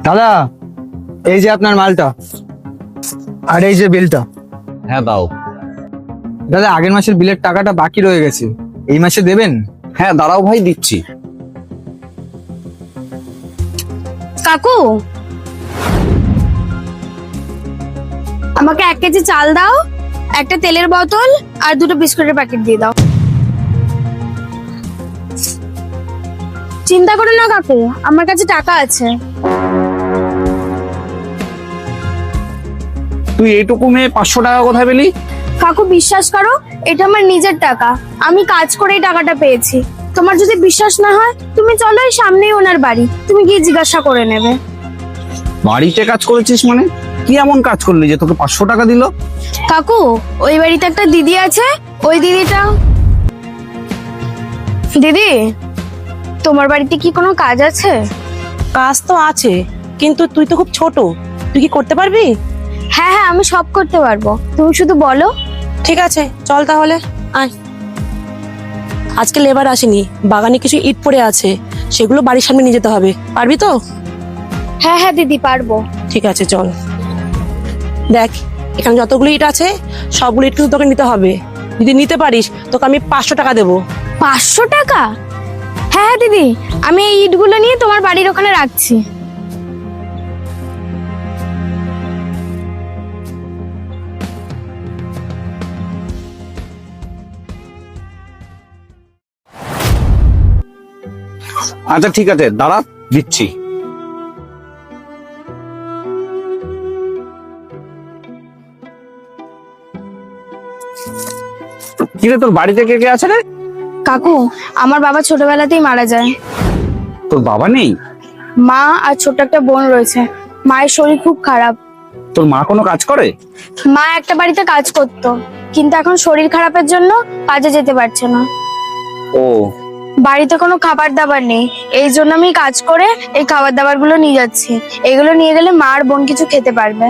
দাদা, এই যে আপনার মালটা, আর এই যে বিলটা। হ্যাঁ দাও। দাদা, আগের মাসের বিলের টাকাটা বাকি রয়ে গেছে, এই মাসে দেবেন? হ্যাঁ দাঁড়াও ভাই, দিচ্ছি। কাকু, আমাকে 1 কেজি চাল দাও, একটা তেলের বোতল আর 2টো বিস্কুটের প্যাকেট দিয়ে দাও। চিন্তা করো না কাকু, আমার কাছে টাকা আছে। তুই এইটুকু মেয়ে 500 টাকা কোথায় পেলি? কাকু বিশ্বাস করো, এটা আমার নিজের টাকা, আমি কাজ করেই টাকাটা পেয়েছি। তোমার যদি বিশ্বাস না হয় তুমি চলো, এই সামনেই ওনার বাড়ি, তুমি গিয়ে জিজ্ঞাসা করে নেবে। বাড়িতে কাজ করেছিস মানে? কি এমন কাজ করলি যে তোকে 500 টাকা দিল? কাকু, ওই বাড়িতে একটা দিদি আছে, ওই দিদিটা। দিদি, তোমার বাড়িতে কি কোনো কাজ আছে? কাজ তো আছে, কিন্তু তুই তো খুব ছোট, তুই কি করতে পারবি? হ্যাঁ হ্যাঁ, আমি সব করতে পারবো, তুমি শুধু বলো। ঠিক আছে, চল তাহলে আয়। আজকে লেবার আসেনি, বাগানে কিছু ইট পড়ে আছে, সেগুলো বাড়ির সামনে নিয়ে যেতে হবে, পারবি তো? হ্যাঁ হ্যাঁ দিদি, পারবো। ঠিক আছে চল। দেখ, এখানে যতগুলো ইট আছে সবগুলো ইট কিন্তু তোকে নিতে হবে। যদি নিতে পারিস তোকে আমি 500 টাকা দেবো। 500 টাকা? হ্যাঁ হ্যাঁ দিদি, আমি এই ইটগুলো নিয়ে তোমার বাড়ির ওখানে রাখছি। আচ্ছা ঠিক আছে, দাঁড়া, দিচ্ছি। কিরে, তোর বাড়িতে কে কে আছে রে? কাকু, আমার বাবা ছোটবেলাতেই মারা যায়। তোর বাবা নেই? মা আর ছোট একটা বোন রয়েছে। মায়ের শরীর খুব খারাপ। তোর মা কোনো কাজ করে? মা একটা বাড়িতে কাজ করতো, কিন্তু এখন শরীর খারাপের জন্য কাজে যেতে পারছে না। ও, বাড়িতে কোনো খাবার দাবার নেই, এই জন্য আমি কাজ করে এই খাবার দাবার গুলো নিয়ে যাচ্ছি। এগুলো নিয়ে গেলে মা আর বোন কিছু খেতে পারবে।